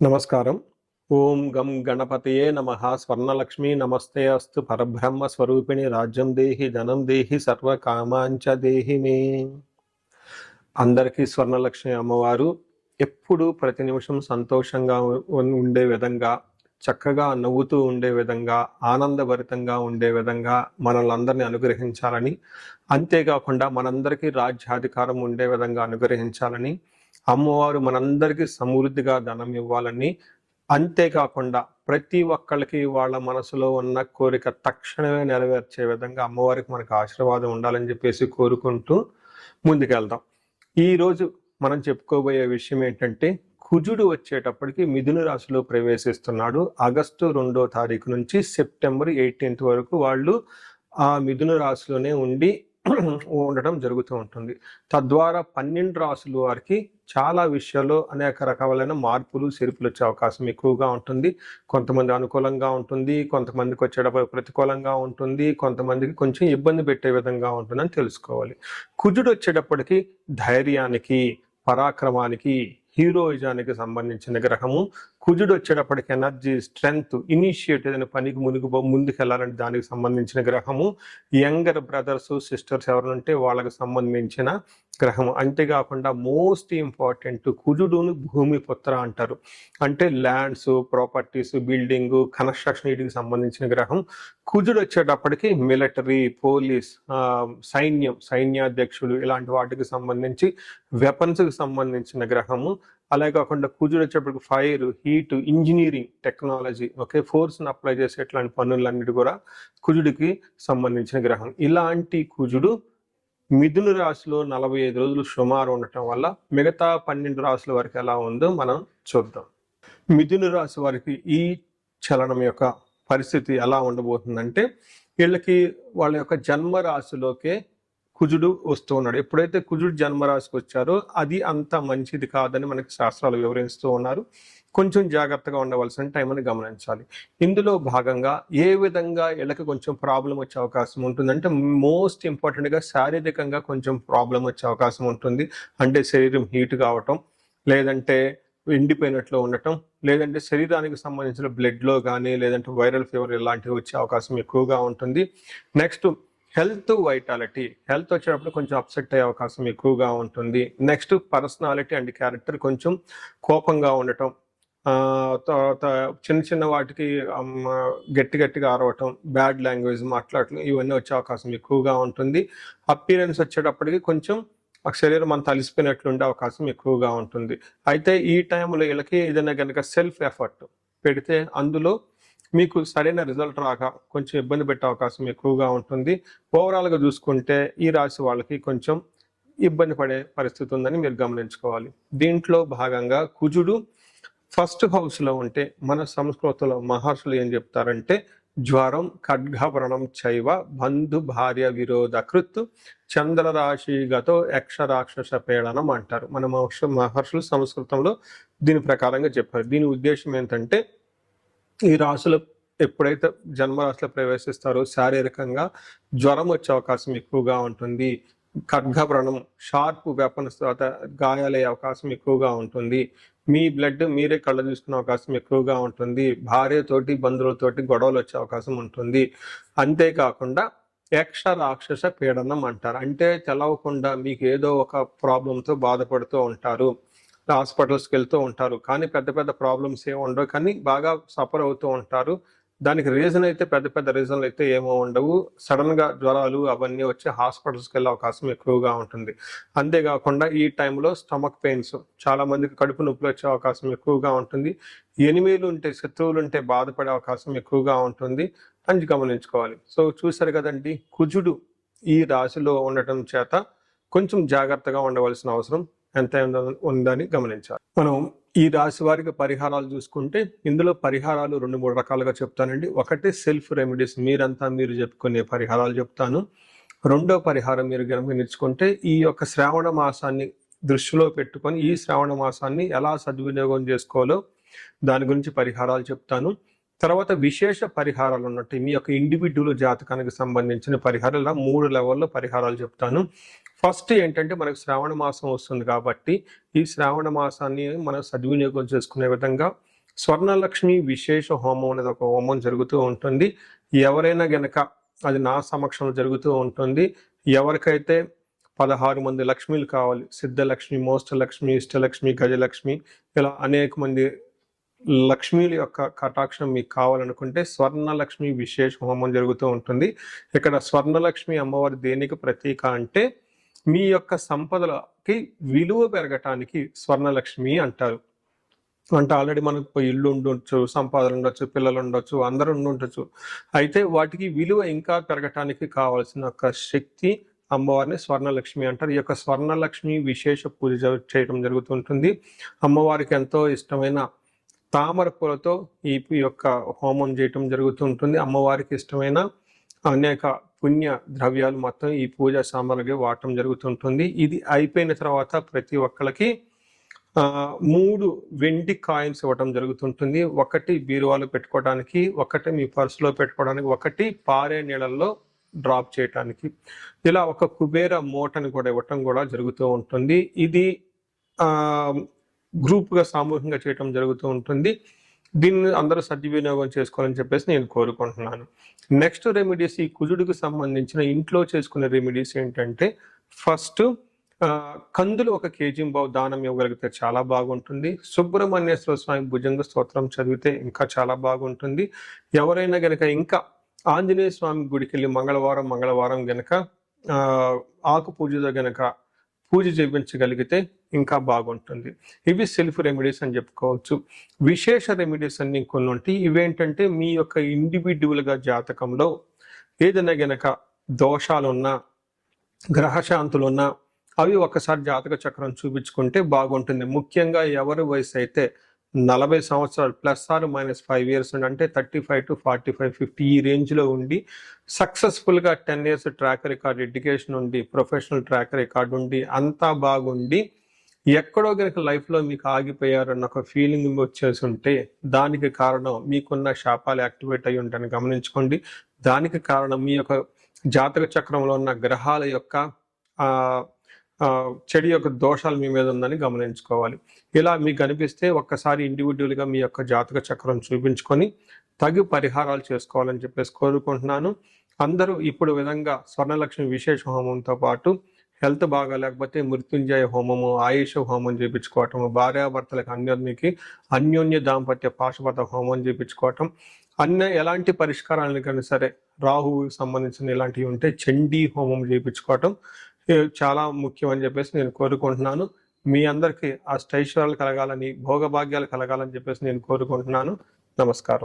నమస్కారం. ఓం గం గణపతయే నమః. స్వర్ణలక్ష్మీ నమస్తే అస్తు. పరబ్రహ్మ స్వరూపిణి రాజ్యం దేహి ధనం దేహి సర్వకామాంచ దేహి మే. అందరికీ స్వర్ణలక్ష్మి అమ్మవారు ఎప్పుడు ప్రతి నిమిషం సంతోషంగా ఉండే విధంగా, చక్కగా నవ్వుతూ ఉండే విధంగా, ఆనందభరితంగా ఉండే విధంగా మనల్ని అందరినీ అనుగ్రహించాలని, అంతేకాకుండా మనందరికీ రాజ్యాధికారం ఉండే విధంగా అనుగ్రహించాలని, అమ్మవారు మనందరికీ సమృద్ధిగా ధనం ఇవ్వాలని, అంతేకాకుండా ప్రతి ఒక్కళ్ళకి వాళ్ళ మనసులో ఉన్న కోరిక తక్షణమే నెరవేర్చే విధంగా అమ్మవారికి మనకు ఆశీర్వాదం ఉండాలని చెప్పేసి కోరుకుంటూ ముందుకెళ్దాం. ఈరోజు మనం చెప్పుకోబోయే విషయం ఏంటంటే, కుజుడు వచ్చేటప్పటికి మిథున రాశిలో ప్రవేశిస్తున్నాడు. ఆగస్టు 2వ తారీఖు నుంచి సెప్టెంబర్ 18th వరకు వాళ్ళు ఆ మిథున రాశిలోనే ఉండటం జరుగుతూ ఉంటుంది. తద్వారా 12 రాశుల వారికి చాలా విషయాల్లో అనేక రకాలైన మార్పులు చేర్పులు వచ్చే అవకాశం ఎక్కువగా ఉంటుంది. కొంతమంది అనుకూలంగా ఉంటుంది, కొంతమందికి వచ్చేటప్పుడు ప్రతికూలంగా ఉంటుంది, కొంతమందికి కొంచెం ఇబ్బంది పెట్టే విధంగా ఉంటుందని తెలుసుకోవాలి. కుజుడు వచ్చేటప్పటికి ధైర్యానికి, పరాక్రమానికి, హీరోయిజానికి సంబంధించిన గ్రహము. కుజుడు వచ్చేటప్పటికి ఎనర్జీ, స్ట్రెంగ్త్, ఇనిషియేటివ్ అయిన పనికి ముందుకెళ్ళాలని దానికి సంబంధించిన గ్రహము. యంగర్ బ్రదర్స్ సిస్టర్స్ ఎవరుంటే వాళ్ళకి సంబంధించిన గ్రహము. అంతేకాకుండా మోస్ట్ ఇంపార్టెంట్, కుజుడును భూమి పుత్ర అంటారు. అంటే ల్యాండ్స్, ప్రాపర్టీస్, బిల్డింగ్, కన్స్ట్రక్షన్ వీటికి సంబంధించిన గ్రహం. కుజుడు వచ్చేటప్పటికి మిలిటరీ, పోలీస్, సైన్యాధ్యక్షులు ఇలాంటి వాటికి సంబంధించి వెపన్స్కి సంబంధించిన గ్రహము. అలాగే కాకుండా కుజుడు వచ్చేప్పటికి ఫైర్, హీట్, ఇంజనీరింగ్, టెక్నాలజీ, ఫోర్స్ని అప్లై చేసే ఇట్లాంటి పనులన్నిటి కూడా కుజుడికి సంబంధించిన గ్రహం. ఇలాంటి కుజుడు మిథున రాశిలో 45 రోజులు సుమారు ఉండటం వల్ల మిగతా 12 రాశుల వరకు ఎలా ఉందో మనం చూద్దాం. మిథున రాశి వారికి ఈ చలనం యొక్క పరిస్థితి ఎలా ఉండబోతుందంటే, వీళ్ళకి వాళ్ళ యొక్క జన్మ రాశిలోకే కుజుడు వస్తూ ఉన్నాడు. ఎప్పుడైతే కుజుడు జన్మరాశికి వచ్చారో అది అంత మంచిది కాదని మనకి శాస్త్రాలు వివరిస్తూ ఉన్నారు. కొంచెం జాగ్రత్తగా ఉండవలసిన టైం అని గమనించాలి. ఇందులో భాగంగా ఏ విధంగా వీళ్ళకి కొంచెం ప్రాబ్లం వచ్చే అవకాశం ఉంటుందంటే, మోస్ట్ ఇంపార్టెంట్గా శారీరకంగా కొంచెం ప్రాబ్లం వచ్చే అవకాశం ఉంటుంది. అంటే శరీరం హీట్ కావటం, లేదంటే ఎండిపోయినట్లు ఉండటం, లేదంటే శరీరానికి సంబంధించిన బ్లడ్లో కానీ లేదంటే వైరల్ ఫీవర్ ఇలాంటివి వచ్చే అవకాశం ఎక్కువగా ఉంటుంది. నెక్స్ట్ హెల్త్, వైటాలిటీ, హెల్త్ వచ్చేటప్పుడు కొంచెం అప్సెట్ అయ్యే అవకాశం ఎక్కువగా ఉంటుంది. నెక్స్ట్ పర్సనాలిటీ అండ్ క్యారెక్టర్, కొంచెం కోపంగా ఉండటం, తర్వాత చిన్న వాటికి గట్టిగా అరవటం, బ్యాడ్ లాంగ్వేజ్ మాట్లాడటం, ఇవన్నీ వచ్చే అవకాశం ఎక్కువగా ఉంటుంది. అపీరెన్స్ వచ్చేటప్పటికి కొంచెం శరీరం అంతా అలిసిపోయినట్లు ఉండే అవకాశం ఎక్కువగా ఉంటుంది. అయితే ఈ టైంలో వీళ్ళకి ఏదైనా కనుక సెల్ఫ్ ఎఫర్ట్ పెడితే అందులో మీకు సరైన రిజల్ట్ రాక కొంచెం ఇబ్బంది పెట్టే అవకాశం ఎక్కువగా ఉంటుంది. ఓవరాల్గా చూసుకుంటే ఈ రాశి వాళ్ళకి కొంచెం ఇబ్బంది పడే పరిస్థితి ఉందని మీరు గమనించుకోవాలి. దీంట్లో భాగంగా కుజుడు ఫస్ట్ హౌస్లో ఉంటే మన సంస్కృతిలో మహర్షులు ఏం చెప్తారంటే, జ్వరం, ఖడ్గవ్రణం చైవ, బంధు భార్య విరోధకృత్, చంద్రరాశిగతో యక్షరాక్షస పీడనం అంటారు. మన మహర్షులు సంస్కృతంలో దీని ప్రకారంగా చెప్పారు. దీని ఉద్దేశం ఏంటంటే, ఈ రాశులు ఎప్పుడైతే జన్మరాశిలో ప్రవేశిస్తారో శారీరకంగా జ్వరం వచ్చే అవకాశం ఎక్కువగా ఉంటుంది. ఖడ్గవ్రణం, షార్ప్ వెపన్స్ తర్వాత గాయాలయ్యే అవకాశం ఎక్కువగా ఉంటుంది. మీ బ్లడ్ మీరే కళ్ళ చూసుకునే అవకాశం ఎక్కువగా ఉంటుంది. భార్యతోటి, బంధువులతోటి గొడవలు వచ్చే అవకాశం ఉంటుంది. అంతేకాకుండా యక్ష రాక్షస పీడనం అంటారు. అంటే తెలవకుండా మీకు ఏదో ఒక ప్రాబ్లంతో బాధపడుతూ ఉంటారు, హాస్పిటల్స్కి వెళ్తూ ఉంటారు, కానీ పెద్ద ప్రాబ్లమ్స్ ఏమి ఉండవు, కానీ బాగా సఫర్ అవుతూ ఉంటారు. దానికి రీజన్ అయితే పెద్ద రీజన్లు అయితే ఏమో ఉండవు. సడన్గా జ్వరాలు అవన్నీ వచ్చి హాస్పిటల్స్కి వెళ్ళే అవకాశం ఎక్కువగా ఉంటుంది. అంతేకాకుండా ఈ టైంలో స్టమక్ పెయిన్స్, చాలా మందికి కడుపు నొప్పులు వచ్చే అవకాశం ఎక్కువగా ఉంటుంది. ఎనిమిలు ఉంటే, శత్రువులు ఉంటే బాధపడే అవకాశం ఎక్కువగా ఉంటుంది అని గమనించుకోవాలి. సో చూసారు కదండి, కుజుడు ఈ రాశిలో ఉండటం చేత కొంచెం జాగ్రత్తగా ఉండవలసిన అవసరం ఎంత ఉందని గమనించాలి. మనం ఈ రాశి వారికి పరిహారాలు చూసుకుంటే, ఇందులో పరిహారాలు 2-3 రకాలుగా చెప్తానండి. ఒకటి సెల్ఫ్ రెమెడీస్, మీరు చెప్పుకునే పరిహారాలు చెప్తాను. రెండో పరిహారం మీరు గమనించుకుంటే, ఈ యొక్క శ్రావణ మాసాన్ని దృష్టిలో పెట్టుకొని ఈ శ్రావణ మాసాన్ని ఎలా సద్వినియోగం చేసుకోవాలో దాని గురించి పరిహారాలు చెప్తాను. తర్వాత విశేష పరిహారాలు ఉన్నట్టు మీ యొక్క ఇండివిడ్యువల్ జాతకానికి సంబంధించిన పరిహారాలు 3 లెవెల్లో పరిహారాలు చెప్తాను. ఫస్ట్ ఏంటంటే మనకు శ్రావణ మాసం వస్తుంది కాబట్టి ఈ శ్రావణ మాసాన్ని మనం సద్వినియోగం చేసుకునే విధంగా స్వర్ణలక్ష్మి విశేష హోమం అనేది ఒక హోమం జరుగుతూ ఉంటుంది. ఎవరైనా గనక అది నా సమక్షంలో జరుగుతూ ఉంటుంది. ఎవరికైతే 16 మంది లక్ష్మీలు కావాలి, సిద్ధలక్ష్మి, మోష్టలక్ష్మి, ఇష్టలక్ష్మి, గజలక్ష్మి, ఇలా అనేక మంది లక్ష్మీల యొక్క కటాక్షం మీకు కావాలనుకుంటే స్వర్ణలక్ష్మి విశేష హోమం జరుగుతూ ఉంటుంది. ఇక్కడ స్వర్ణలక్ష్మి అమ్మవారి దేనికి ప్రతీక అంటే మీ యొక్క సంపదలకి విలువ పెరగటానికి స్వర్ణలక్ష్మి అంటారు. అంటే ఆల్రెడీ మనకు ఇల్లు ఉండొచ్చు, సంపాదన ఉండొచ్చు, పిల్లలు ఉండొచ్చు, అందరూ ఉండొచ్చు. అయితే వాటికి విలువ ఇంకా పెరగటానికి కావాల్సిన ఒక శక్తి అమ్మవారిని స్వర్ణలక్ష్మి అంటారు. ఈ యొక్క స్వర్ణలక్ష్మి విశేష పూజ చేయడం జరుగుతుంటుంది. అమ్మవారికి ఎంతో ఇష్టమైన తామర పూలతో ఈ యొక్క హోమం చేయటం జరుగుతుంటుంది. అమ్మవారికి ఇష్టమైన అనేక పుణ్య ద్రవ్యాలు మొత్తం ఈ పూజా సామాగ్రి వాడటం జరుగుతుంటుంది. ఇది అయిపోయిన తర్వాత ప్రతి ఒక్కరికి 3 వెండి కాయిన్స్ ఇవ్వడం జరుగుతుంటుంది. ఒకటి బీరువాలో పెట్టుకోవడానికి, ఒకటి మీ పర్సులో పెట్టుకోవడానికి, ఒకటి పారే నీళ్ళల్లో డ్రాప్ చేయటానికి. ఇలా ఒక కుబేర మూటని కూడా ఇవ్వటం కూడా జరుగుతూ ఉంటుంది. ఇది గ్రూప్గా సామూహికంగా చేయటం జరుగుతూ ఉంటుంది. దీన్ని అందరూ సద్వినియోగం చేసుకోవాలని చెప్పేసి నేను కోరుకుంటున్నాను. నెక్స్ట్ రెమెడీస్, ఈ కుజుడికి సంబంధించిన ఇంట్లో చేసుకునే రెమెడీస్ ఏంటంటే, ఫస్ట్ కందులు 1 kg దానం ఇవ్వగలిగితే చాలా బాగుంటుంది. సుబ్రహ్మణ్యేశ్వర స్వామి భుజంగ స్తోత్రం చదివితే ఇంకా చాలా బాగుంటుంది. ఎవరైనా గనక ఇంకా ఆంజనేయ స్వామి గుడికి వెళ్ళి మంగళవారం గనక ఆకు పూజతో గనక పూజ చేయించగలిగితే ఇంకా బాగుంటుంది. ఇవి సెల్ఫ్ రెమెడీస్ అని చెప్పుకోవచ్చు. విశేష రెమెడీస్ అన్ని కొన్ని ఉంటాయి. ఇవేంటంటే మీ యొక్క ఇండివిడ్యువల్గా జాతకంలో ఏదైనా గనక దోషాలున్నా, గ్రహశాంతులున్నా అవి ఒకసారి జాతక చక్రం చూపించుకుంటే బాగుంటుంది. ముఖ్యంగా ఎవరి వయసు అయితే 40 సంవత్సరాలు +−5 years అంటే 35 to 45, 50 ఈ రేంజ్లో ఉండి సక్సెస్ఫుల్గా 10 years ట్రాక్ రికార్డ్, ఎడ్యుకేషన్ ఉండి, ప్రొఫెషనల్ ట్రాక్ రికార్డ్ ఉండి, అంతా బాగుండి ఎక్కడో కనుక లైఫ్లో మీకు ఆగిపోయారన్న ఒక ఫీలింగ్ వచ్చేసి ఉంటే దానికి కారణం మీకున్న శాపాలు యాక్టివేట్ అయ్యి ఉంటాయని గమనించుకోండి. దానికి కారణం మీ యొక్క జాతక చక్రంలో ఉన్న గ్రహాల యొక్క చెడు యొక్క దోషాలు మీ మీద ఉందని గమనించుకోవాలి. ఇలా మీకు అనిపిస్తే ఒక్కసారి ఇండివిడ్యువల్గా మీ యొక్క జాతక చక్రం చూపించుకొని తగు పరిహారాలు చేసుకోవాలని చెప్పేసి కోరుకుంటున్నాను. అందరూ ఇప్పుడు విధంగా స్వర్ణలక్ష్మి విశేష హోమంతో పాటు హెల్త్ బాగా లేకపోతే మృత్యుంజయ హోమము, ఆయుష హోమం చేయించుకోవటము, భార్యాభర్తలకు అన్యోన్య దాంపత్య పాశుపత హోమం చేయించుకోవటం, ఎలాంటి పరిష్కారాలను కానీ సరే రాహువుకి సంబంధించిన ఇలాంటివి ఉంటే చండీ హోమం చేయించుకోవటం చాలా ముఖ్యం అని చెప్పేసి నేను కోరుకుంటున్నాను. మీ అందరికీ అష్టైశ్వర్యాలు కలగాలని, భోగభాగ్యాలు కలగాలని చెప్పేసి నేను కోరుకుంటున్నాను. నమస్కారం.